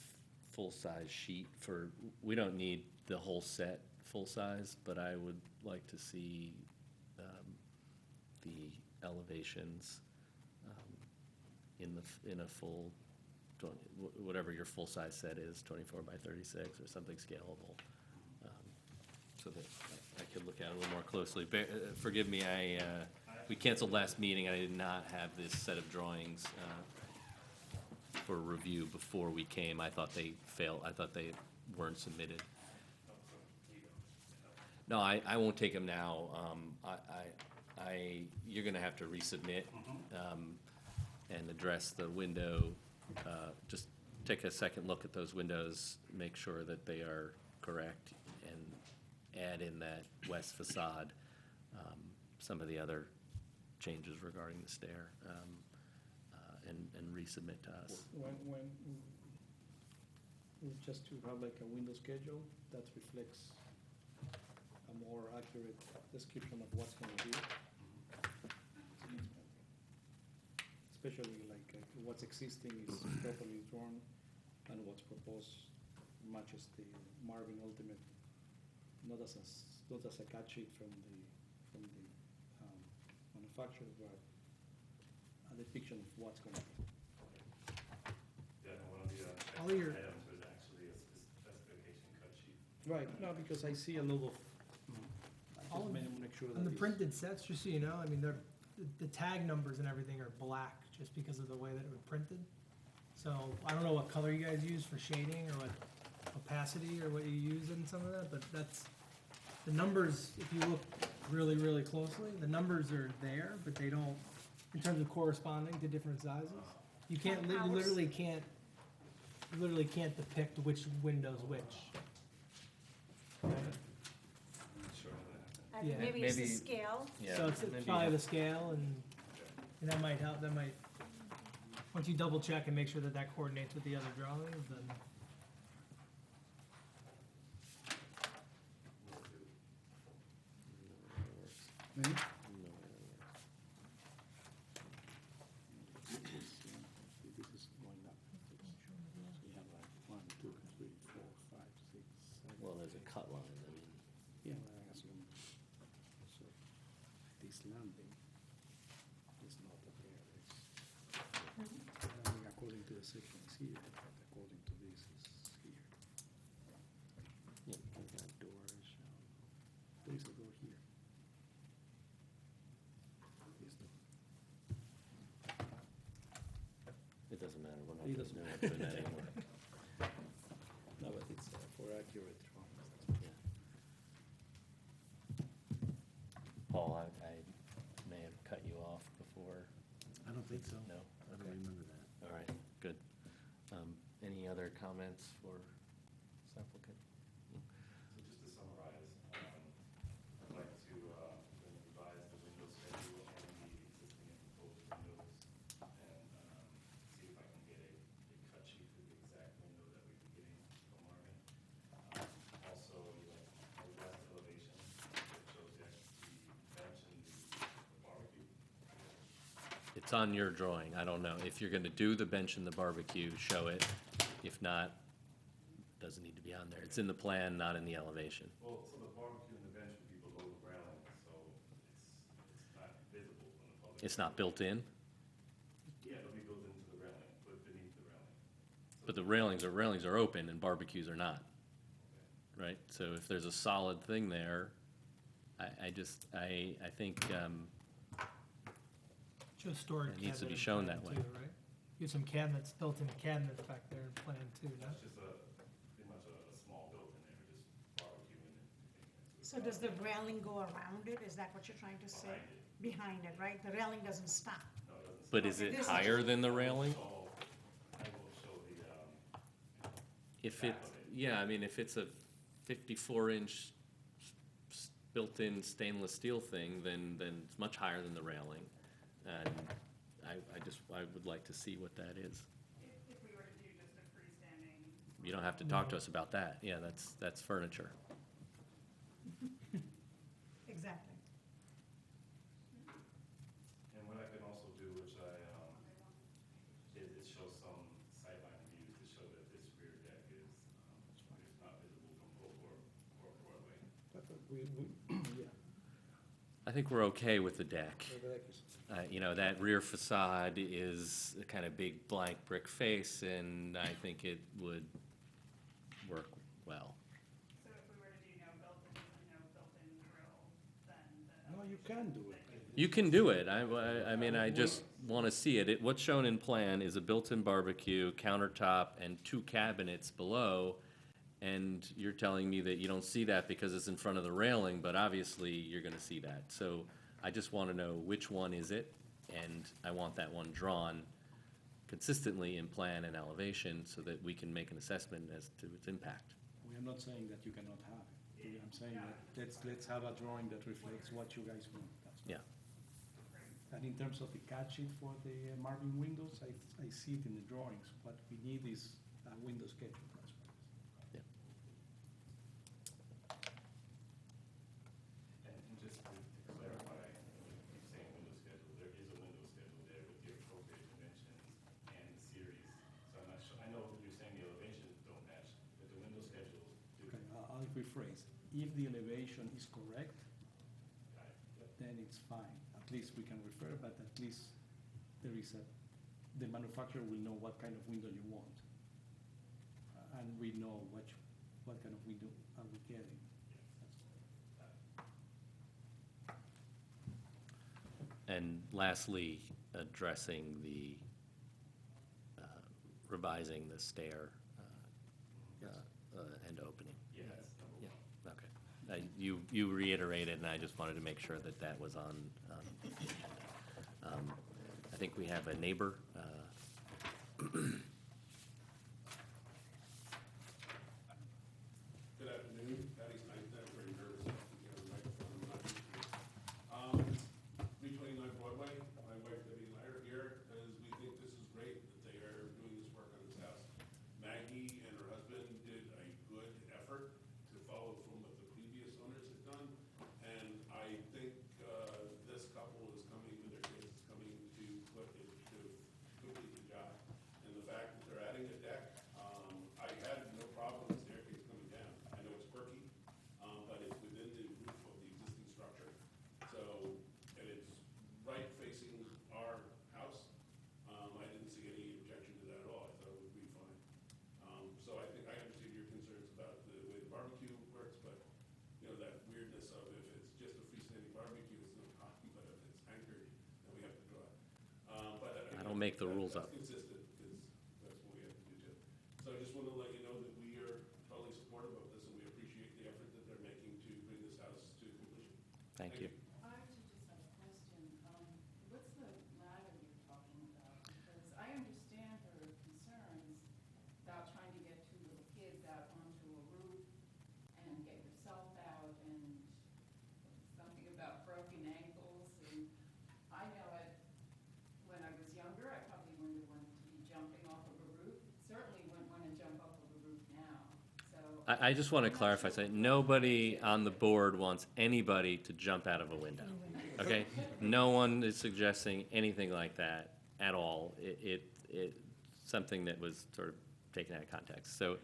full-size sheet for, we don't need the whole set full-size, but I would like to see the elevations in a full, whatever your full-size set is, 24 by 36 or something scalable, so that I could look at it a little more closely. Forgive me, we canceled last meeting, I did not have this set of drawings for review before we came. I thought they weren't submitted. No, I won't take them now. You're gonna have to resubmit, and address the window. Just take a second look at those windows, make sure that they are correct, and add in that west facade, some of the other changes regarding the stair, and resubmit to us. Just to have like a window schedule that reflects a more accurate description of what's gonna be. Especially like what's existing is properly drawn and what's proposed matches the Marvin Ultimate, not as a cut sheet from the manufacturer, but a depiction of what's going to be. Yeah, and one of the All your- items was actually a specification cut sheet. Right, no, because I see a little of, I All just of- make sure that On the it's- printed sets, just so you know, I mean, the tag numbers and everything are black just because of the way that it was printed. So I don't know what color you guys use for shading or what opacity or what you use in some of that, but that's, the numbers, if you look really, really closely, the numbers are there, but they don't, in terms of corresponding to different sizes. You can't, you literally can't depict which window's which. I'm not sure of that. Yeah. Maybe it's the Maybe- scale. Yeah, So it's maybe probably have- the scale, and that might help, once you double check and make sure that that coordinates with the other drawings, then. This is going up. So you have like 1, 2, 3, 4, 5, 6, 7. Well, there's a cut line, I mean. Yeah, I assume. So this landing is not there. I mean, according to the section is here, but according to this is here. Yeah, that door is shown. There is a door here. This door. It doesn't matter, we're not It doing doesn't that anymore. No, but it's for accurate drawings. Yeah. Paul, I may have cut you off before. I don't think so. No? I don't Okay. remember that. All right, good. Any other comments for this applicant? So just to summarize, I'd like to revise the window schedule and the existing and proposed windows, and see if I can get a cut sheet for the exact window that we'd be getting from Marvin. Also, a west elevation that shows the bench and the barbecue. It's on your drawing, I don't know. If you're gonna do the bench and the barbecue, show it. If not, doesn't need to be on there. It's in the plan, not in the elevation. Well, so the barbecue and the bench would be below the railing, so it's not visible from the public. It's not built in, Yeah, it'll be built into the railing, but beneath the railing. but the railings are open and barbecues are not, right? So if there's a solid thing there, I think, Just storage It needs to be cabinet shown plan that way. too, right? You have some cabinets, built-in cabinets back there in plan too, no? It's just pretty much a small built-in there, just barbecue and So does the railing go around it? Is that what you're trying to say? Behind it, right? The railing doesn't stop. But is Okay, it this is- higher than the railing? So I will show the, If it, yeah, I mean, if it's a 54-inch built-in stainless steel thing, then it's much higher than the railing. And I would like to see what that is. If we were to do just a freestanding. You don't have to talk to us about that. Yeah, that's furniture. Exactly. and what I can also do, which is show some sightline views to show that this rear deck is not visible from Hope or Broadway. Yeah. I think we're okay with the deck. So the deck is- You know, that rear facade is a kind of big blank brick face, and I think it would work well. So if we were to do no built-in grill, then the. No, you can do it. You can do it. I mean, I just want to see it. What's shown in plan is a built-in barbecue, countertop, and 2 cabinets below. And you're telling me that you don't see that because it's in front of the railing, but obviously you're going to see that. So I just want to know which one is it, and I want that one drawn consistently in plan and elevation so that we can make an assessment as to its impact. We are not saying that you cannot have it. I'm saying that let's have a drawing that reflects what you guys want. That's all. Yeah. And in terms of the cat sheet for the Marvin windows, I see it in the drawings. What we need is a window schedule. That's what it is. And just to clarify, you're saying window schedule, there is a window schedule there with the appropriate dimensions and the series. So I'm not sure, I know you're saying the elevations don't match, but the window schedules do. Okay, I'll rephrase. If the elevation is correct, Got it. Yep. then it's fine. At least we can refer, but at least there is the manufacturer will know what kind of window you want. And we know what kind of window are we getting. And lastly, addressing the, revising the stair and opening. Yeah, that's number one. Yeah, okay. You reiterated, and I just wanted to make sure that that was on the agenda. I think we have a neighbor. Good afternoon, Patty Steinstein, very nervous to get a microphone. $329 Broadway, my wife Debbie and I are here because we think this is great that they are doing this work on this house. Maggie and her husband did a good effort to follow from what the previous owners had done. And I think this couple is coming with their kids, coming to complete the job. And the fact that they're adding a deck, I had no problem with the staircase coming down. I know it's quirky, but it's within the roof of the existing structure. So, and it's right facing our house. I didn't see any objection to that at all. I thought it would be fine. So I think I understand your concerns about the way the barbecue works, but, you know, that weirdness of if it's just a freestanding barbecue, it's no problem, but if it's anchored, then we have to draw it. I don't make the rules up. That's consistent, because that's what we have to do too. So I just want to let you know that we are totally supportive of this, and we appreciate the effort that they're making to bring this house to completion. Thank you. I actually just have a question. What's the ladder you're talking about? Because I understand her concerns about trying to get 2 little kids out onto a roof and get yourself out and something about broken ankles. And I know when I was younger, I probably wouldn't want to be jumping off of a roof. Certainly wouldn't want to jump off of a roof now. So I just want to clarify, say, nobody on the board wants anybody to jump out of a window, okay? No one is suggesting anything like that at all. It's something that was sort of taken out of context, so.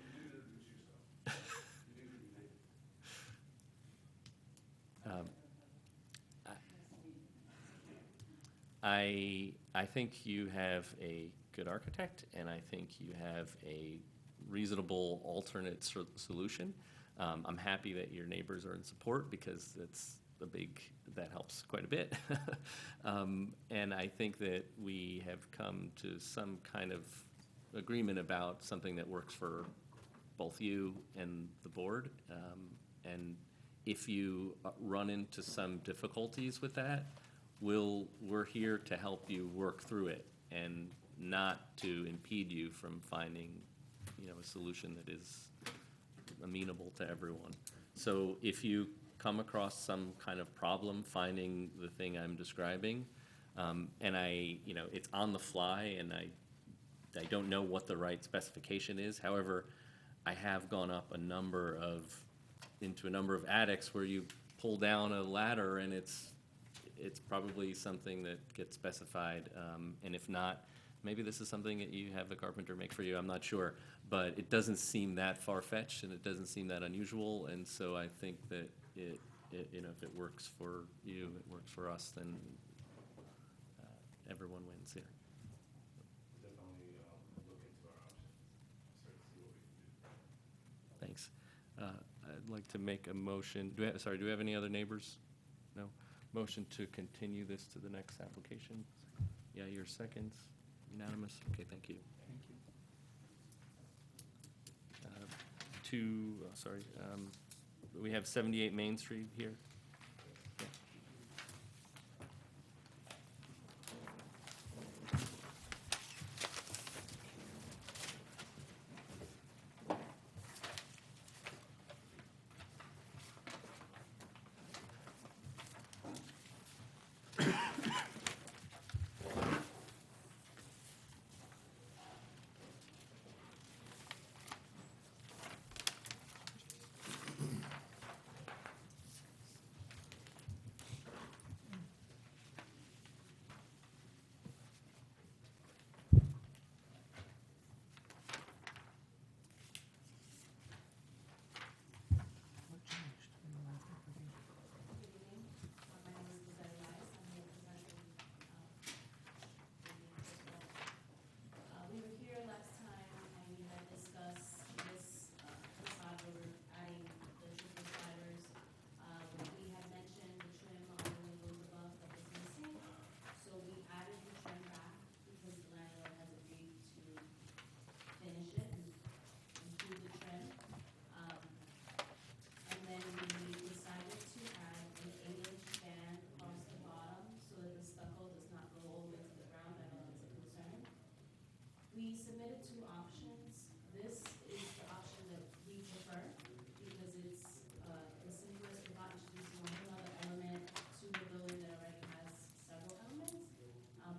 I think you have a good architect, and I think you have a reasonable alternate solution. I'm happy that your neighbors are in support because that helps quite a bit. And I think that we have come to some kind of agreement about something that works for both you and the board. And if you run into some difficulties with that, we're here to help you work through it and not to impede you from finding, a solution that is amenable to everyone. So if you come across some kind of problem finding the thing I'm describing, and it's on the fly and I don't know what the right specification is. However, I have gone up into a number of attics where you pull down a ladder and it's probably something that gets specified. And if not, maybe this is something that you have the carpenter make for you, I'm not sure. But it doesn't seem that far-fetched and it doesn't seem that unusual. And so I think that if it works for you, it works for us, then everyone wins here. Definitely look into our options, start to see what we can do. Thanks. I'd like to make a motion. Do we have any other neighbors? No? Motion to continue this to the next application? Yeah, your seconds. Unanimous? Okay, thank you. Thank you. We have 78 Main Street here. Yeah. We were here last time and we had discussed this facade where we're adding the triple sliders. We had mentioned the trim on the windows above that was missing. So we added the trim back because the landlord has agreed to finish it and include the trim. And then we decided to add an 8-inch band across the bottom so that the stucco does not go all the way to the ground. I know that's a concern. We submitted 2 options. This is the option that we prefer because it's the simplest. We're not introducing a whole other element to the building that already has several elements.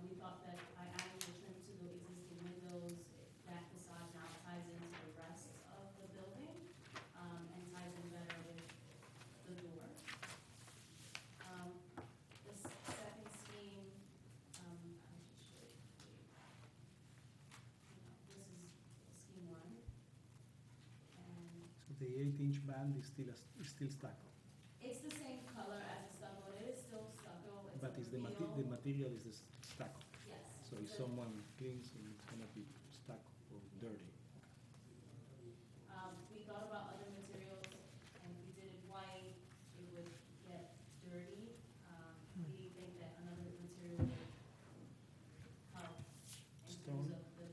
We thought that by adding the trim to the existing windows, that facade now ties into the rest of the building and ties in better with the door. The second scheme, I should show you. This is scheme 1. And So the 8-inch band is still stucco, it's the same color as the stucco. It is still stucco. It's but a the reveal. material is the stucco. Yes. So if someone cleans it, it's gonna be stucco or dirty. We thought about other materials, and if we did it white, it would get dirty. We think that another material would help in Stone? terms of the,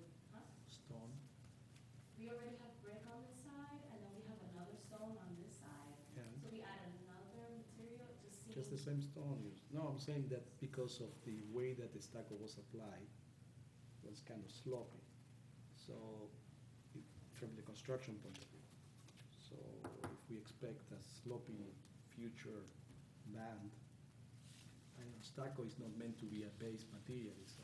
Stone. We already have brick on this side, and then we have another stone on this side. Yeah. So we add another material, it just seems. Just the same stone used. No, I'm saying that because of the way that the stucco was applied, it was kind of sloppy. So, from the construction point of view. So, if we expect a sloppy future band, I know stucco is not meant to be a base material, so.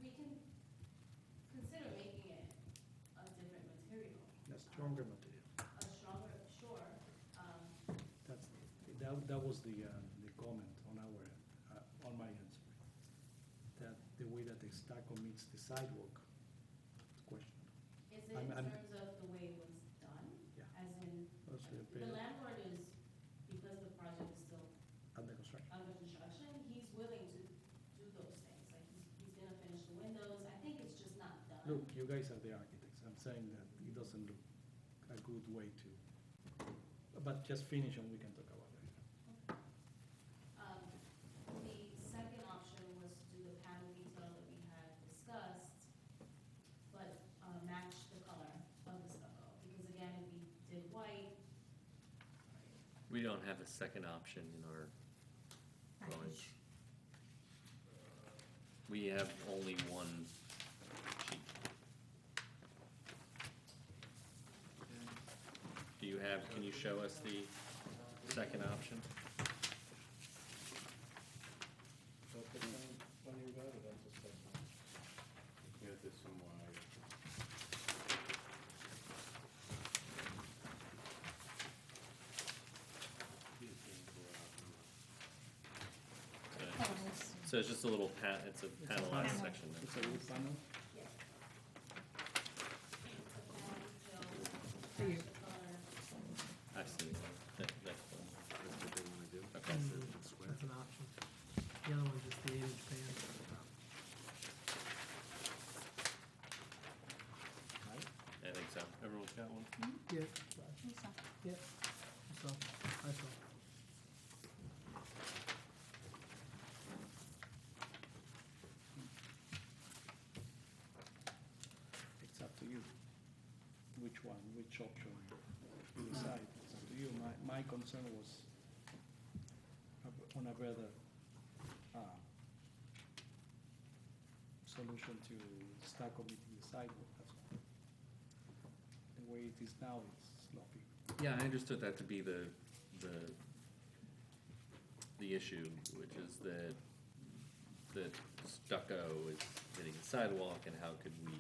We can consider making it a different material, A stronger material. a stronger, sure. That was the comment on my answer. That the way that the stucco meets the sidewalk, it's questionable. Is it I'm- in I'm- terms of the way it was done? Yeah. As in, That's the the opinion. landlord is, because the project is still Under construction. under construction, he's willing to do those things. Like, he's gonna finish the windows. I think it's just not done. Look, you guys are the architects. I'm saying that it doesn't look a good way to, but just finish and we can talk about it. The second option was to do the panel detail that we had discussed, but match the color of the stucco. Because again, We don't have a second option in our drawings. package. We have only one sheet. Do you have, can you show us the second option? When you got it, I just said, yeah, there's some wire. These things go out. So it's just a little it's a panelized panel. section there. It's a wood panel? For you. I've seen that, that's what they wanna do. Okay. That's an option. The other one's just the 8-inch band. I think so. Everyone's got one? Yeah, Lisa. yeah, so, I saw. It's up to you. Which one, which option you decide. It's up to you. My concern was on a better solution to start committing the sidewalk, that's all. The way it is now, it's sloppy. Yeah, I understood that to be the issue, which is that stucco is hitting the sidewalk, and how could we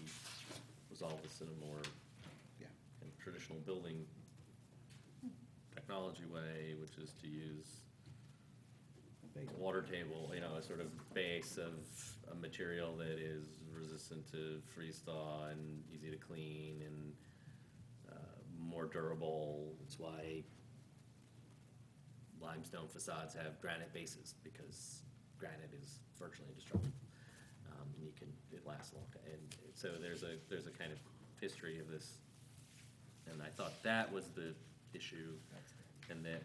resolve this in a more Yeah. kind of traditional building technology way, which is to use water table, you know, a sort of base of a material that is resistant to freeze thaw and easy to clean and more durable. That's why limestone facades have granite bases, because granite is virtually indestructible. And it lasts a long time. And so there's a kind of history of this. And I thought that was the issue, and that,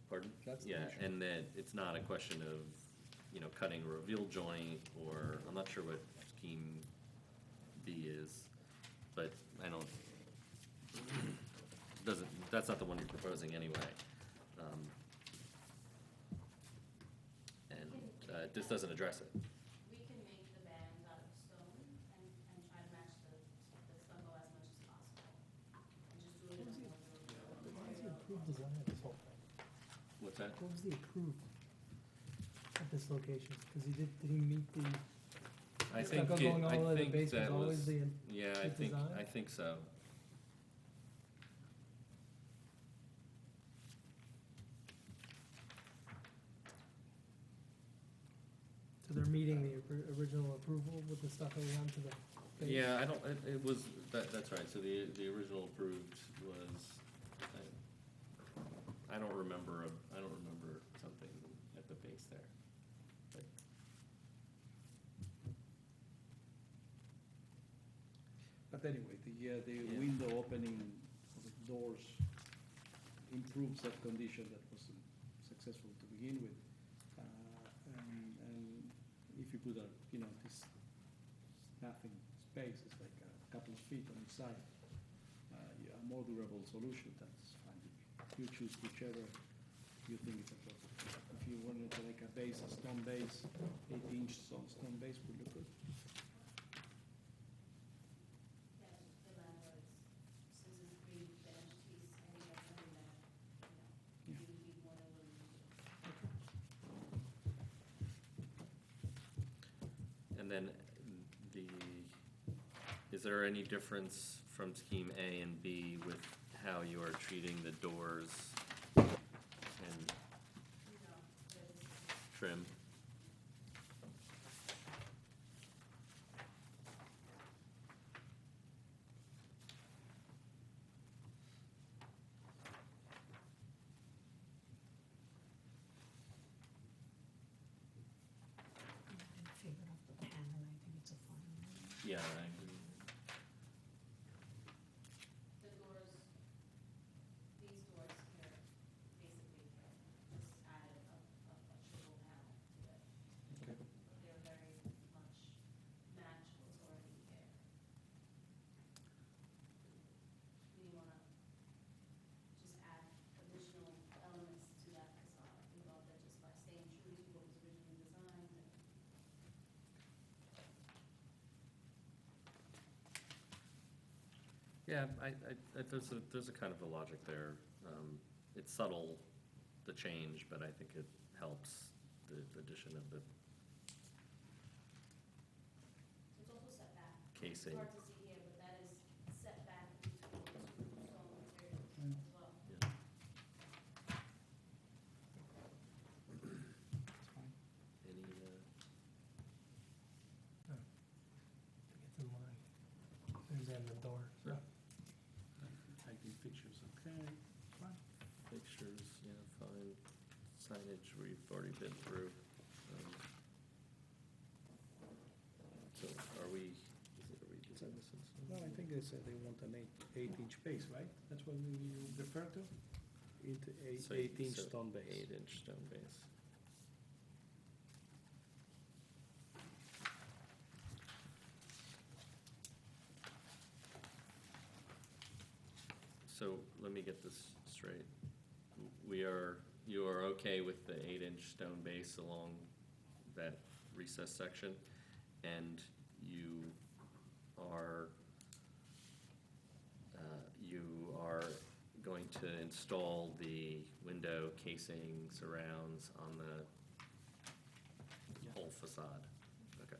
pardon? That's the Yeah, issue. and that it's not a question of, you know, cutting a reveal joint, or, I'm not sure what scheme B is, but I don't, that's not the one you're proposing anyway. And this doesn't address it. We can make the bands out of stone and try to match the stucco as much as possible. And just do it in a more durable. What was the approved design of this whole thing? What's that? What was the approved at this location? Because did he meet the, I stucco think, going all the way to the base was that always the, yeah, the design? I think so. so they're meeting the original approval with the stucco onto the base? Yeah, I don't, it was, that's right, so the original approved was, I don't remember, something at the base there. But But anyway, the Yeah. window opening of the doors improves that condition that wasn't successful to begin with. And if you put this nothing space, it's like a couple of feet on each side, a more durable solution, that's fine. You choose whichever you think is appropriate. If you wanted to like a base, a stone base, 8-inch stone base would look good. Yeah, the landlords, since it's three finished piece, I think that's something that, you know, you would be more than willing to do. And then is there any difference from scheme A and B with how you are treating the doors and No, it's, trim? In favor of the panel, I think it's a fine. Yeah, I agree. the doors, these doors here, basically, just added a triple panel to it. Okay. They're very much match what's already there. We wanna just add additional elements to Yeah, there's a kind of a logic there. It's subtle, the change, but I think it helps the addition of the It's also set back. casing. It's hard to see here, but that is set back between the two stone materials Mm. as well. Yeah. Any, It's in line. There's in the door, so. Typing fixtures, okay, fine. fixtures, yeah, fine. Signage, we've already been through. So are we doing this? No, I think they said they want an 8-inch base, right? That's what we refer to? Into So- 8-inch so stone base. 8-inch stone base. So let me get this straight. You are okay with the 8-inch stone base along that recess section? And you are going to install the window casing surrounds on the whole facade? Okay.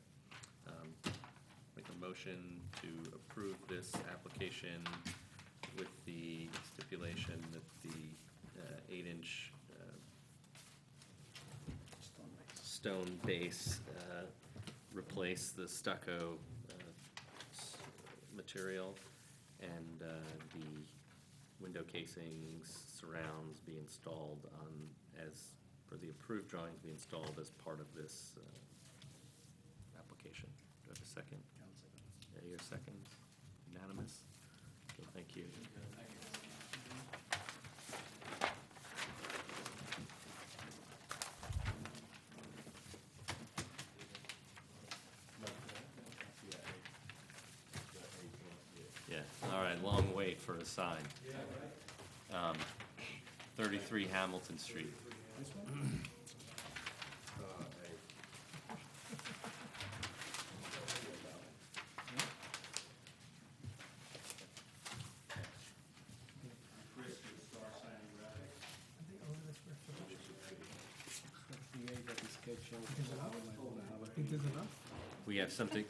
Make a motion to approve this application with the stipulation that the 8-inch stone base replace the stucco material, and the window casings, surrounds be installed on, as per the approved drawings, be installed as part of this application. Do I have a second? Yeah, your second. Unanimous? Okay, thank you. Yeah, all right, long wait for a sign. 33 Hamilton Street. I think over the square footage. That's the 8 that is scheduled. Is it up? I think there's enough. We have something,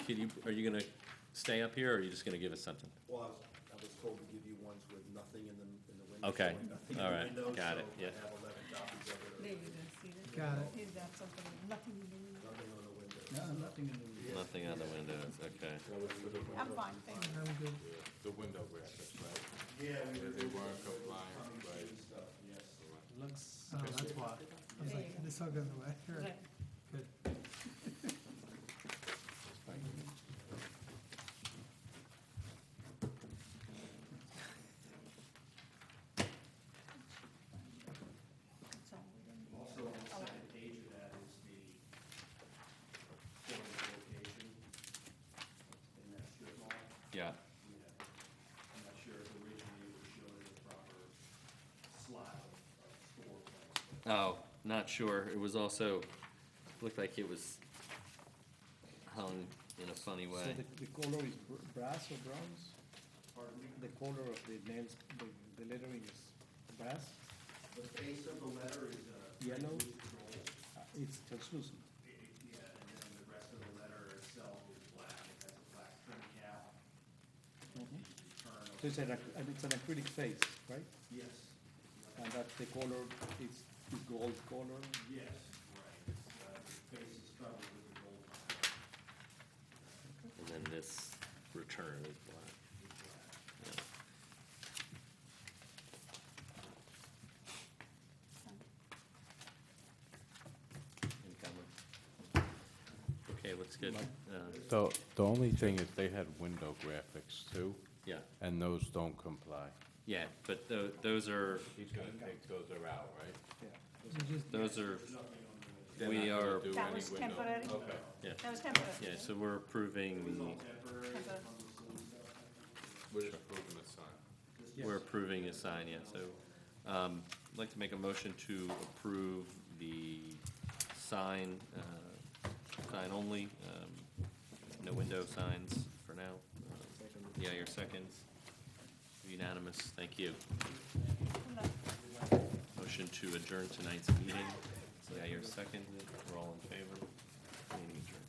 are you gonna stay up here, or are you just gonna give us something? Well, I was told to give you ones with nothing in the window. Okay, showing nothing in all the right, window, got so it, yeah. I have 11 copies of it. There you go, see that? Got it. Is that something, nothing to do? Nothing on the window. nothing in the Nothing on the windows, okay. I'm fine, thank you. I'm good. The window graphics, right? Yeah, we They reviewed weren't some compliant, coming right? soon stuff, yes. Looks. Oh, that's why. I was like, this all goes away. Right. Right. Good. So we didn't- Also, on the second page of that is the corner location in that strip mall. Yeah, I'm not sure if originally it was shown as a proper slot of store place. oh, not sure, it was also, looked like it was hung in a funny So way. the color is brass or bronze? Pardon me? The color of the nails, the lettering is brass? The base of the letter is Yellow? gold. It's translucent. Yeah, and then the rest of the letter itself is black. It has a black trim cap. Return So it's an acrylic face, right? Yes. And that the color is gold color? Yes, right. The face is covered with a gold line. And then this return is black. Yeah. Any comments? Okay, looks good. The only thing is they had window graphics too, Yeah, and those don't comply. yeah, but those are, He's gonna take those are out, right? Yeah. those are, They're we not gonna are, do That any was window. temporary? Okay. yeah, That was temporary? yeah, so we're approving Temporary. Temporary. We're just approving the sign. we're approving a sign, yeah, so, I'd like to make a motion to approve the sign, sign only, no window signs for now. Yeah, your seconds. Unanimous, thank you. Motion to adjourn tonight's meeting. Yeah, you're second. We're all in favor. Meeting adjourned.